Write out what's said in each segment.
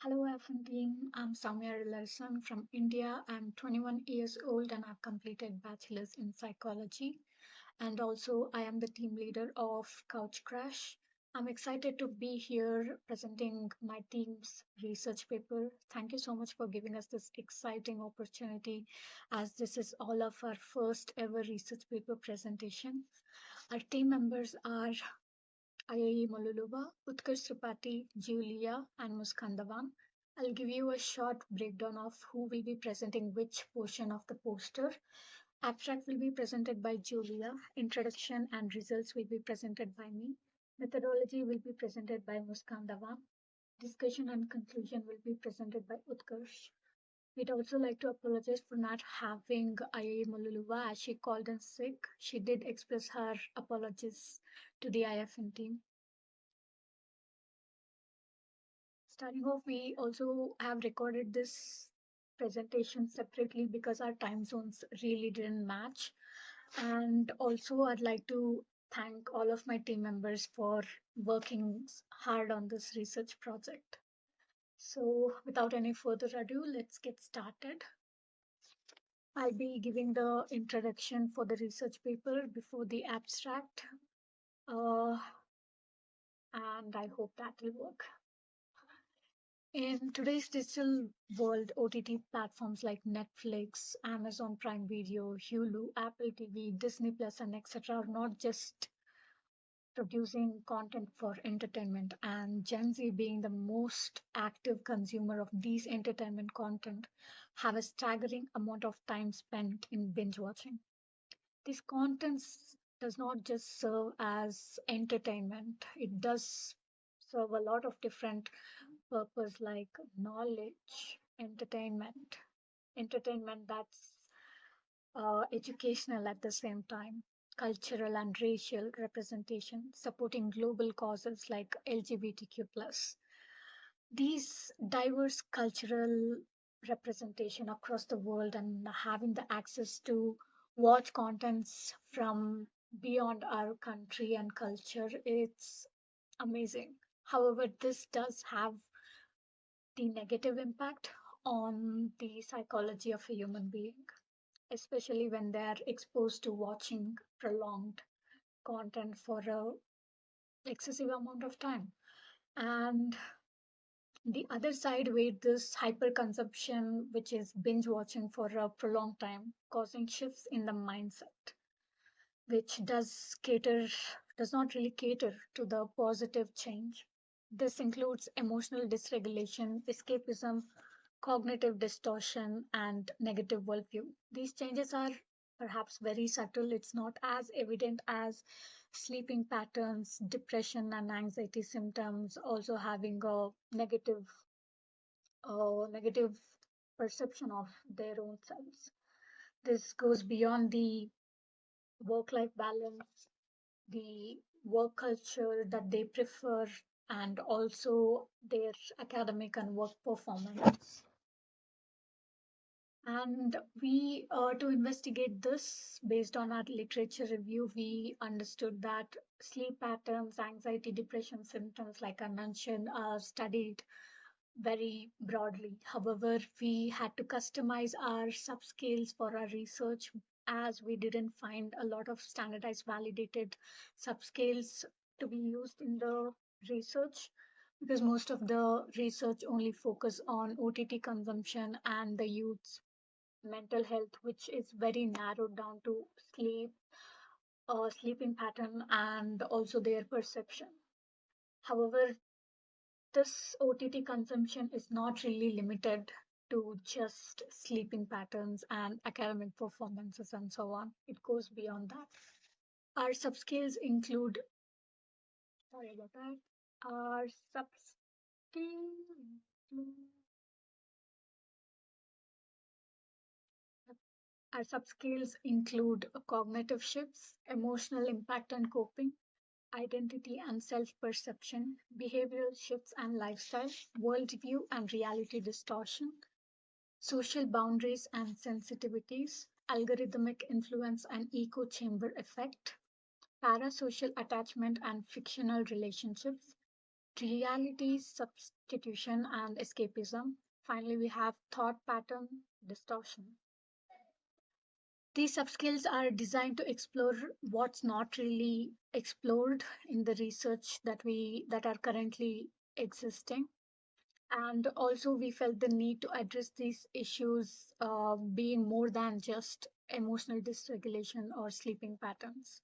Hello, IFN team. I'm Sowmya from India. I'm 21 years old and I've completed bachelor's in psychology. And also, I am the team leader of CouchCrash. I'm excited to be here presenting my team's research paper. Thank you so much for giving us this exciting opportunity, as this is all of our first ever research paper presentation. Our team members are Ajayi Moluluwa, Utkarsh Tripati, Giullia, and Muskan Dawan. I'll give you a short breakdown of who will be presenting which portion of the poster. Abstract will be presented by Giulia. Introduction and results will be presented by me. Methodology will be presented by Muskan Dawan. Discussion and conclusion will be presented by Utkarsh. We'd also like to apologize for not having Ajayi Moluluwa as she called in sick. She did express her apologies to the IFN team. Starting off, we also have recorded this presentation separately because our time zones really didn't match. And also, I'd like to thank all of my team members for working hard on this research project. So, without any further ado, let's get started. I'll be giving the introduction for the research paper before the abstract, uh, and I hope that will work. In today's digital world, OTT platforms like Netflix, Amazon Prime Video, Hulu, Apple TV, Disney Plus, and etc. are not just producing content for entertainment, and Gen Z, being the most active consumer of these entertainment content, have a staggering amount of time spent in binge watching. This content does not just serve as entertainment, it does serve a lot of different purpose like knowledge, entertainment that's educational at the same time, cultural and racial representation, supporting global causes like LGBTQ+. These diverse cultural representation across the world and having the access to watch contents from beyond our country and culture, it's amazing. However, this does have the negative impact on the psychology of a human being, especially when they are exposed to watching prolonged content for a excessive amount of time. And the other side with this hyperconsumption, which is binge watching for a prolonged time, causing shifts in the mindset, which does not really cater to the positive change. This includes emotional dysregulation, escapism, cognitive distortion, and negative worldview. These changes are perhaps very subtle. It's not as evident as sleeping patterns, depression, and anxiety symptoms, also having a negative perception of their own selves. This goes beyond the work life balance, the work culture that they prefer, and also their academic and work performance. And to investigate this, based on our literature review, we understood that sleep patterns, anxiety, depression symptoms, like I mentioned, are studied very broadly. However, we had to customize our subscales for our research, as we didn't find a lot of standardized validated subscales to be used in the research, because most of the research only focus on OTT consumption and the youth's mental health, which is very narrowed down to sleeping pattern, and also their perception. However, this OTT consumption is not really limited to just sleeping patterns and academic performances and so on. It goes beyond that. Our subscales include, sorry about that, our subscale include, our subscales include cognitive shifts, emotional impact and coping, identity and self-perception, behavioral shifts and lifestyle, worldview and reality distortion, social boundaries and sensitivities, algorithmic influence and echo chamber effect, parasocial attachment and fictional relationships, reality substitution and escapism. Finally, we have thought pattern distortion. These subskills are designed to explore what's not really explored in the research that are currently existing. And also, we felt the need to address these issues being more than just emotional dysregulation or sleeping patterns.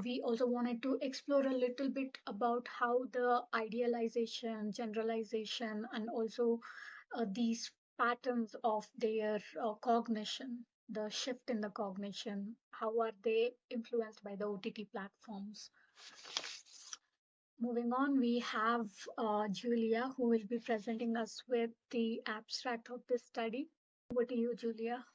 We also wanted to explore a little bit about how the idealization, generalization, and also these patterns of their cognition, the shift in the cognition, how are they influenced by the OTT platforms. Moving on, we have Giulia, who will be presenting us with the abstract of this study. Over to you, Giulia.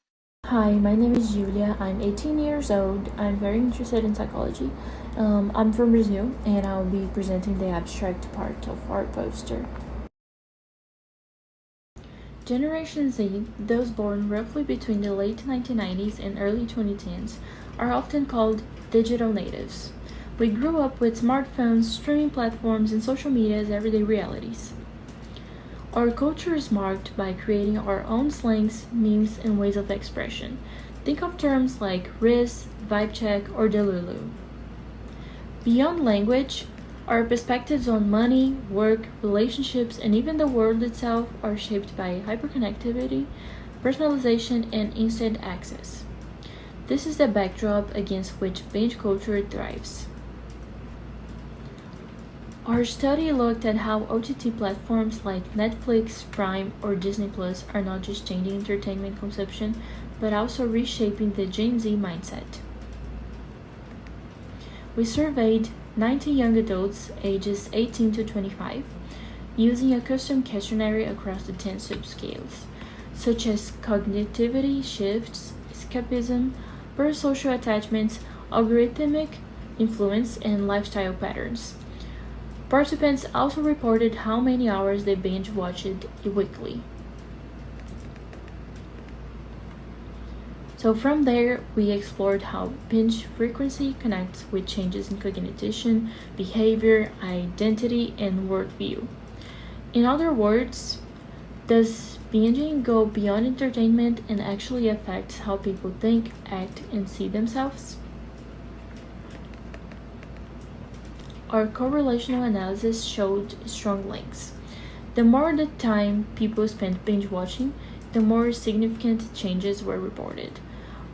Hi, my name is Giullia. I'm 18 years old. I'm very interested in psychology. I'm from Brazil, and I'll be presenting the abstract part of our poster. Generation Z, those born roughly between the late 1990s and early 2010s, are often called digital natives. We grew up with smartphones, streaming platforms, and social media as everyday realities. Our culture is marked by creating our own slangs, memes, and ways of expression. Think of terms like Riz, Vibe Check, or Delulu. Beyond language, our perspectives on money, work, relationships, and even the world itself are shaped by hyperconnectivity, personalization, and instant access. This is the backdrop against which binge culture thrives. Our study looked at how OTT platforms like Netflix, Prime, or Disney Plus are not just changing entertainment consumption, but also reshaping the Gen Z mindset. We surveyed 90 young adults ages 18 to 25, using a custom questionnaire across the 10 subscales, such as cognitivity shifts, escapism, parasocial attachments, algorithmic influence, and lifestyle patterns. Participants also reported how many hours they binge watched weekly. So from there, we explored how binge frequency connects with changes in cognition, behavior, identity, and worldview. In other words, does binging go beyond entertainment and actually affect how people think, act, and see themselves? Our correlational analysis showed strong links. The more the time people spent binge watching, the more significant changes were reported.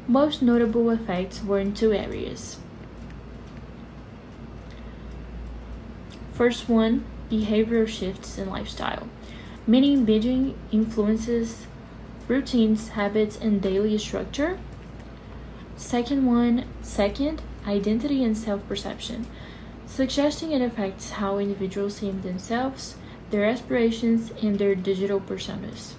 Most notable effects were in two areas. First one, behavioral shifts in lifestyle, meaning binging influences routines, habits, and daily structure. Second, identity and self-perception, suggesting it affects how individuals see themselves, their aspirations, and their digital personas.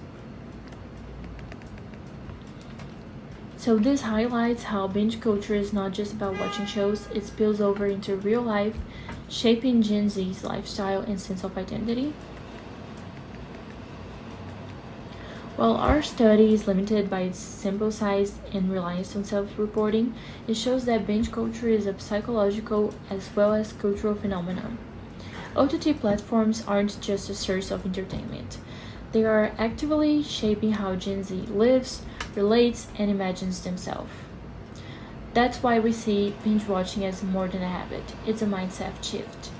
So this highlights how binge culture is not just about watching shows, it spills over into real life, shaping Gen Z's lifestyle and sense of identity. While our study is limited by its sample size and reliance on self-reporting, it shows that binge culture is a psychological as well as cultural phenomenon. OTT platforms aren't just a source of entertainment. They are actively shaping how Gen Z lives, relates, and imagines themselves. That's why we see binge watching as more than a habit. It's a mindset shift.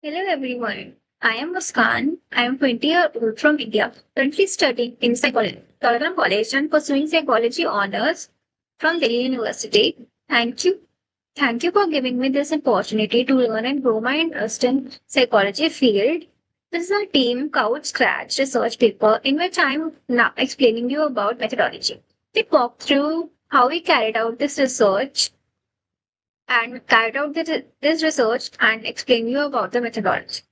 Hello everyone. I am Muskan. I am 20-year-old from India, currently studying in psychology, Dawan College and pursuing psychology honors from Delhi University. Thank you. Thank you for giving me this opportunity to learn and grow my interest in psychology field. This is our team CouchCrash research paper in which I am now explaining you about methodology. We walk through how we carried out this research this research and explain you about the methodology.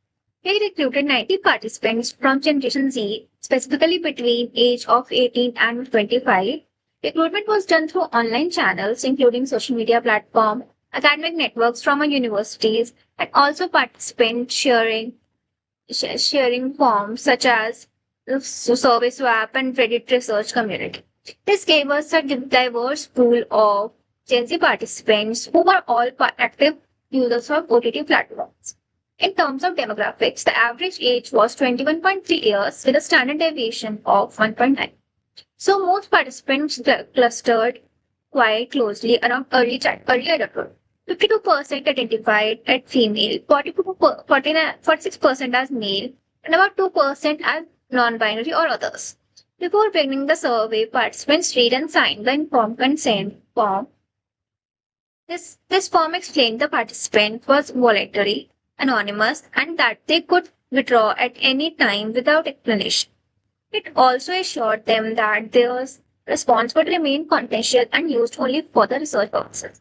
We recruited 90 participants from Generation Z, specifically between age of 18 and 25. Recruitment was done through online channels, including social media platform, academic networks from our universities, and also participant sharing forms such as the survey swap and Reddit research community. This gave us a diverse pool of Gen Z participants who were all active users of OTT platforms. In terms of demographics, the average age was 21.3 years with a standard deviation of 1.9. So most participants clustered quite closely around early adulthood. 52% identified as female, 46% as male, and about 2% as non-binary or others. Before beginning the survey, participants read and signed the informed consent form. This form explained the participant was voluntary, anonymous, and that they could withdraw at any time without explanation. It also assured them that their response would remain confidential and used only for the research purposes.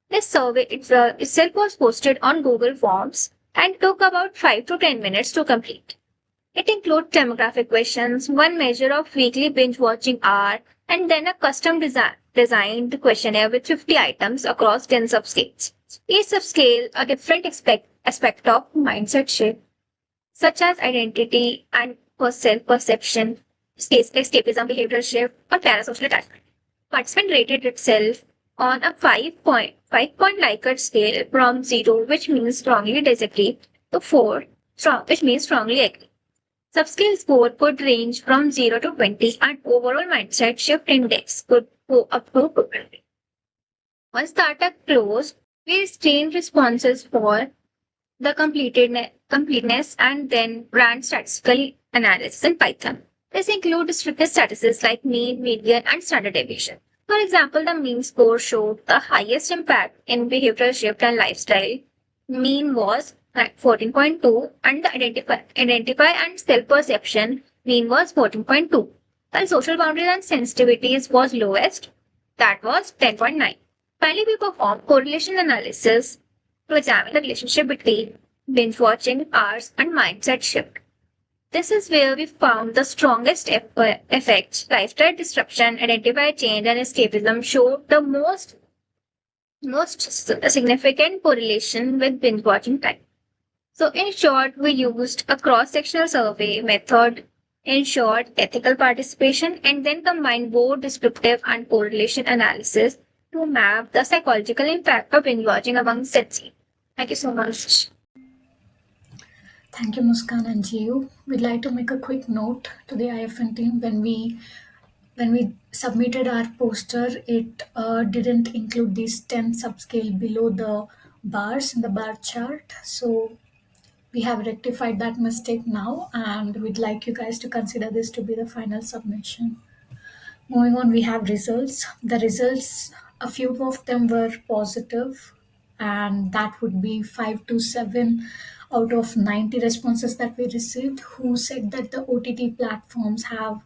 This survey itself was posted on Google Forms and took about 5 to 10 minutes to complete. It includes demographic questions, one measure of weekly binge watching hour, and then a custom designed questionnaire with 50 items across 10 subscales. Each subscale a different aspect of mindset shift, such as identity and self-perception, escapism, behavioral shift, or parasocial attachment. Participant rated itself on a 5-point Likert scale from 0, which means strongly disagree, to 4, which means strongly agree. Subscale score could range from 0 to 20, and overall mindset shift index could go up to 20. Once data closed, we screened responses for the completeness and then ran statistical analysis in Python. This includes strictest statistics like mean, median, and standard deviation. For example, the mean score showed the highest impact in behavioral shift and lifestyle. Mean was 14.2, and the identify and self-perception mean was 14.2. While social boundaries and sensitivities was lowest, that was 10.9. Finally, we performed correlation analysis to examine the relationship between binge watching hours and mindset shift. This is where we found the strongest effects. Lifestyle disruption, identify change, and escapism showed the most significant correlation with binge watching time. So, in short, we used a cross-sectional survey method, ensured ethical participation, and then combined both descriptive and correlation analysis to map the psychological impact of binge watching among Gen Z. Thank you so much. Thank you, Muskan and Gio. We'd like to make a quick note to the IFN team. When we submitted our poster, it didn't include these 10 subscale below the bars in the bar chart. So we have rectified that mistake now, and we'd like you guys to consider this to be the final submission. Moving on, we have results. The results, a few of them were positive, and that would be 5 to 7 out of 90 responses that we received, who said that the OTT platforms have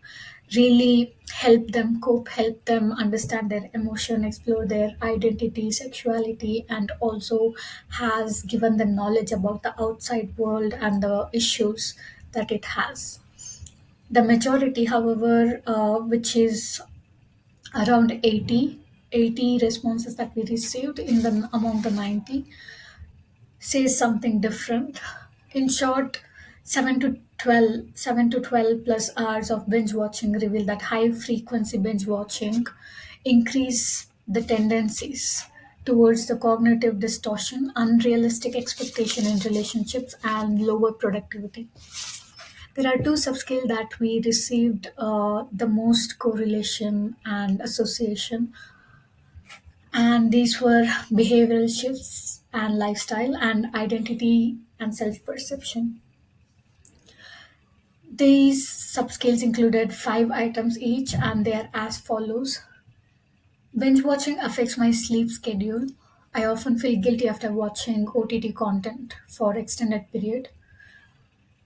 really helped them cope, helped them understand their emotion, explore their identity, sexuality, and also has given them knowledge about the outside world and the issues that it has. The majority, however, which is around 80 responses that we received in the among the 90, says something different. In short, 7 to 12 plus hours of binge watching reveal that high frequency binge watching increase the tendencies towards the cognitive distortion, unrealistic expectation in relationships, and lower productivity. There are two subscale that we received the most correlation and association, and these were behavioral shifts and lifestyle and identity and self-perception. These subscales included 5 items each, and they are as follows. Binge watching affects my sleep schedule. I often feel guilty after watching OTT content for extended period.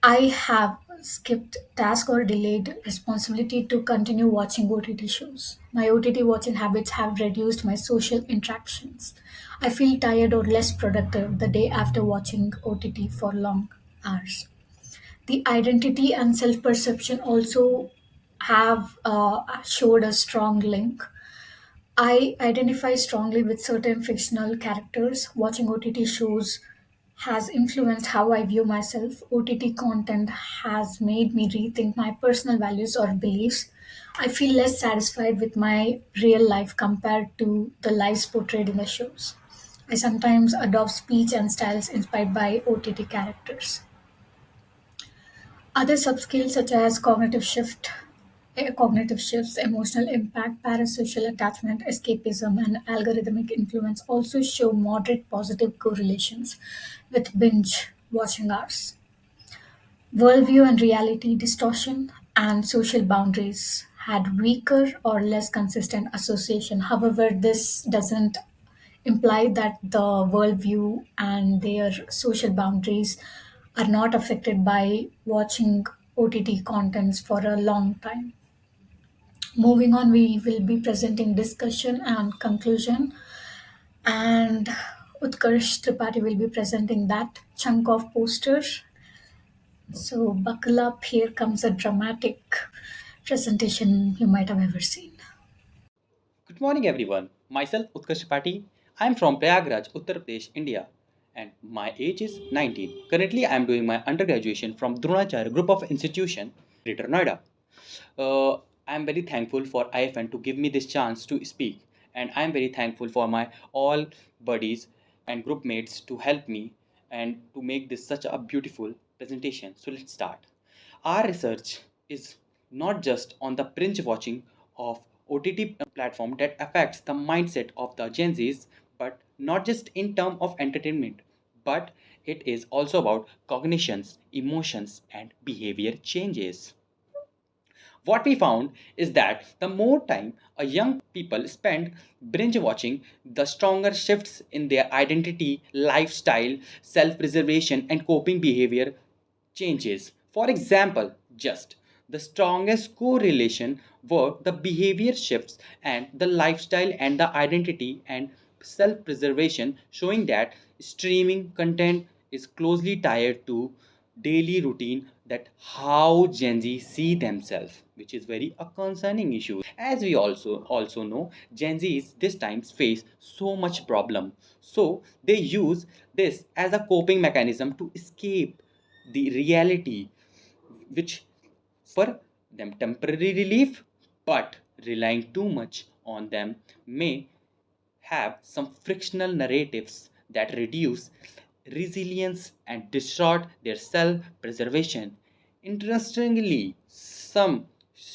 I have skipped task or delayed responsibility to continue watching OTT shows. My OTT watching habits have reduced my social interactions. I feel tired or less productive the day after watching OTT for long hours. The identity and self perception also have showed a strong link. I identify strongly with certain fictional characters. Watching OTT shows has influenced how I view myself. OTT content has made me rethink my personal values or beliefs. I feel less satisfied with my real life compared to the lives portrayed in the shows. I sometimes adopt speech and styles inspired by OTT characters. Other subskills such as cognitive shifts, emotional impact, parasocial attachment, escapism, and algorithmic influence also show moderate positive correlations with binge watching hours. Worldview and reality distortion and social boundaries had weaker or less consistent association. However, this doesn't imply that the worldview and their social boundaries are not affected by watching OTT contents for a long time. Moving on, we will be presenting discussion and conclusion, and Utkarsh Tripati will be presenting that chunk of poster. So, buckle up, here comes a dramatic presentation you might have ever seen. Good morning, everyone. Myself, Utkarsh Tripati. I am from Prayagraj, Uttar Pradesh, India, and my age is 19. Currently, I am doing my undergraduation from Dronacharya Group of Institution, Greater Noida. I am very thankful for IFN to give me this chance to speak, and I am very thankful for my all buddies and group mates to help me and to make this such a beautiful presentation. So let's start. Our research is not just on the binge watching of OTT platform that affects the mindset of the Gen Zs, but not just in terms of entertainment, but it is also about cognitions, emotions, and behavior changes. What we found is that the more time a young people spend binge watching, the stronger shifts in their identity, lifestyle, self-preservation, and coping behavior changes. For example, just the strongest correlation were the behavior shifts and the lifestyle and the identity and self preservation, showing that streaming content is closely tied to daily routine that how Gen Z see themselves, which is very a concerning issue. As we also know, Gen Zs this times face so much problem, so they use this as a coping mechanism to escape the reality, which for them temporary relief, but relying too much on them may have some frictional narratives that reduce resilience and distort their self preservation. Interestingly, some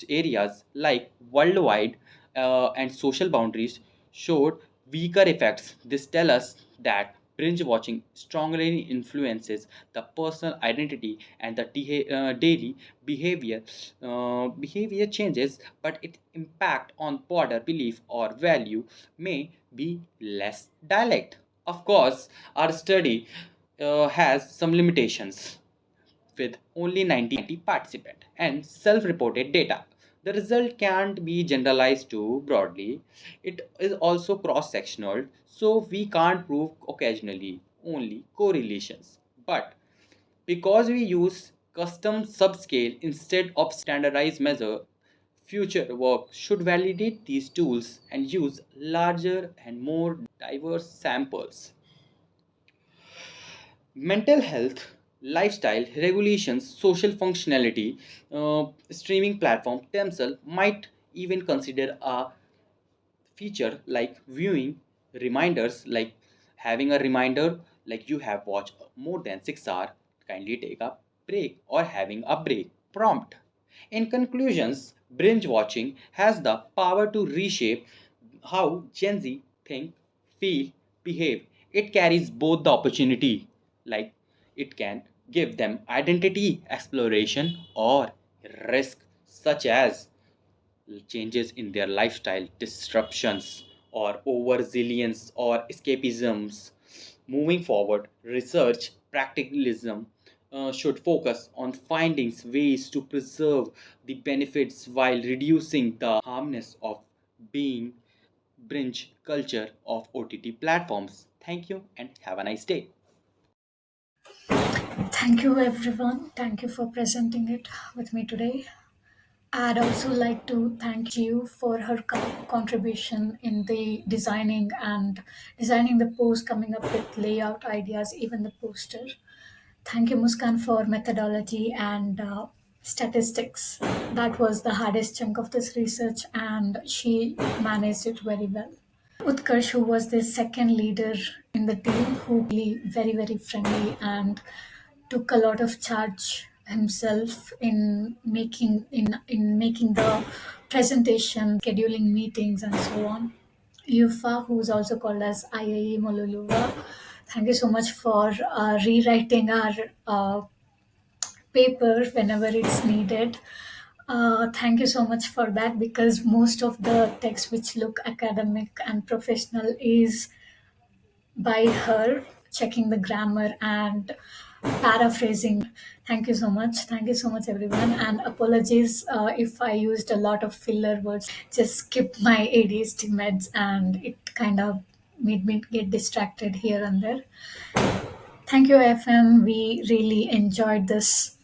areas like worldwide and social boundaries showed weaker effects. This tells us that binge watching strongly influences the personal identity and the daily behavior changes, but its impact on broader belief or value may be less direct. Of course, our study has some limitations with only 90 participants and self-reported data. The result can't be generalized too broadly. It is also cross-sectional, so we can't prove occasionally only correlations. But because we use custom subscale instead of standardized measure, future work should validate these tools and use larger and more diverse samples. Mental health, lifestyle, regulations, social functionality, streaming platform themselves might even consider a feature like viewing reminders, like having a reminder like you have watched more than 6 hours, kindly take a break, or having a break prompt. In conclusions, binge watching has the power to reshape how Gen Z think, feel, behave. It carries both the opportunity, like it can give them identity exploration, or risk such as changes in their lifestyle, disruptions, or over resilience or escapisms. Moving forward, research practicalism should focus on finding ways to preserve the benefits while reducing the harmness of being binge culture of OTT platforms. Thank you and have a nice day. Thank you, everyone. Thank you for presenting it with me today. I'd also like to thank you for her contribution in the designing the post, coming up with layout ideas, even the poster. Thank you, Muskan, for methodology and statistics. That was the hardest chunk of this research, and she managed it very well. Utkarsh, who was the second leader in the team, who really very, very friendly and took a lot of charge himself in making the presentation, scheduling meetings, and so on. Yufa, who is also called as Ajayi Moluluwa, thank you so much for rewriting our paper whenever it's needed. Thank you so much for that, because most of the text which look academic and professional is by her, checking the grammar and paraphrasing. Thank you so much. Thank you so much, everyone. And apologies if I used a lot of filler words. Just skip my ADHD meds and it kind of made me get distracted here and there. Thank you, FM. We really enjoyed this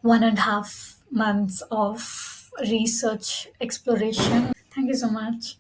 1.5 months of research exploration. Thank you so much.